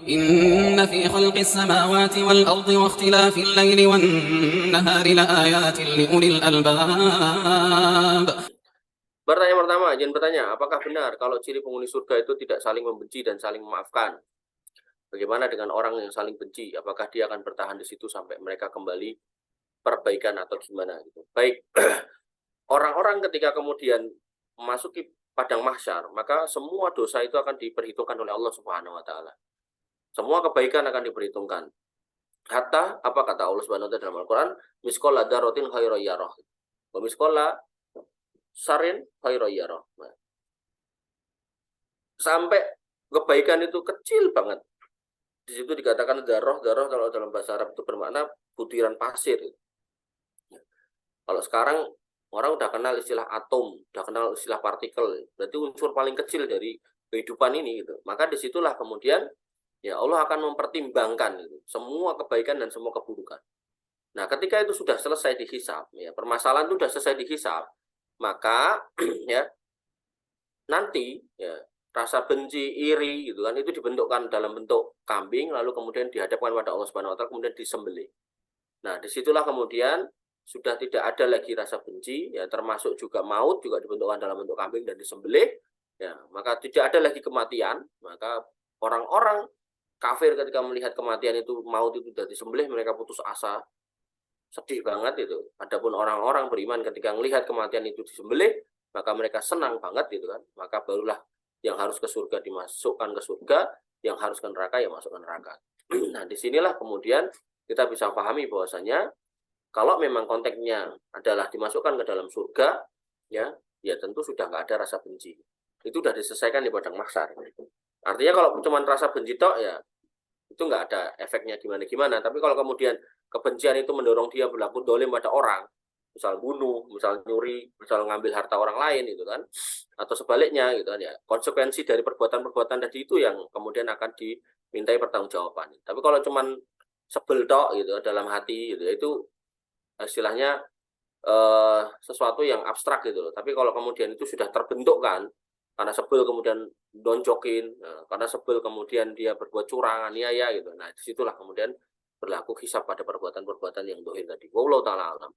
إن في خلق السماوات والأرض واختلاف الليل والنهار لآيات لأولي الألباب. Pertanyaan pertama, izin bertanya, apakah benar kalau ciri penghuni surga itu tidak saling membenci dan saling memaafkan? Bagaimana dengan orang yang saling benci? Apakah dia akan bertahan di situ sampai mereka kembali perbaikan atau gimana gitu? Baik, orang-orang ketika kemudian memasuki padang mahsyar, maka semua dosa itu akan diperhitungkan oleh Allah Subhanahu wa taala. Semua kebaikan akan diperhitungkan. Hatta apa kata Allah Subhanahu wa taala dalam Al-Qur'an, miskola darotin khairan yarah. Wa miskola sarin khairan yarah. Sampai kebaikan itu kecil banget. Di situ dikatakan darah kalau dalam bahasa Arab itu bermakna butiran pasir. Kalau sekarang orang udah kenal istilah atom, udah kenal istilah partikel, berarti unsur paling kecil dari kehidupan ini gitu. Maka disitulah kemudian ya Allah akan mempertimbangkan gitu, semua kebaikan dan semua keburukan. Nah, ketika itu sudah selesai dihisab, ya permasalahan itu sudah selesai dihisab, maka ya nanti ya rasa benci, iri gitu kan itu dibentukkan dalam bentuk kambing lalu kemudian dihadapkan pada Allah Subhanahu wa taala kemudian disembelih. Nah, disitulah kemudian sudah tidak ada lagi rasa benci ya termasuk juga maut juga dibentukkan dalam bentuk kambing dan disembelih ya, maka tidak ada lagi kematian, maka orang-orang kafir ketika melihat kematian itu maut itu sudah disembelih mereka putus asa, sedih banget itu. Adapun orang-orang beriman ketika melihat kematian itu disembelih maka mereka senang banget gitu kan, maka barulah yang harus ke surga dimasukkan ke surga, yang harus ke neraka ya masuk ke neraka. Nah, disinilah kemudian kita bisa pahami bahwasanya kalau memang konteksnya adalah dimasukkan ke dalam surga, ya, ya tentu sudah nggak ada rasa benci. Itu sudah diselesaikan di padang mahsyar. Artinya kalau cuma rasa benci tok ya itu nggak ada efeknya gimana-gimana. Tapi kalau kemudian kebencian itu mendorong dia berlaku dolim pada orang, misal bunuh, misal nyuri, misal ngambil harta orang lain itu kan, atau sebaliknya gitu kan ya, konsekuensi dari perbuatan-perbuatan tadi itu yang kemudian akan dimintai pertanggungjawaban. Tapi kalau cuman sebel tok gitu dalam hati gitu, itu istilahnya sesuatu yang abstrak gitu loh. Tapi kalau kemudian itu sudah terbentuk kan, karena sebel kemudian doncokin, karena sebel kemudian dia berbuat curang, aniaya gitu. Nah, disitulah kemudian berlaku hisab pada perbuatan-perbuatan yang dohir tadi. Wallahu ta'ala alam.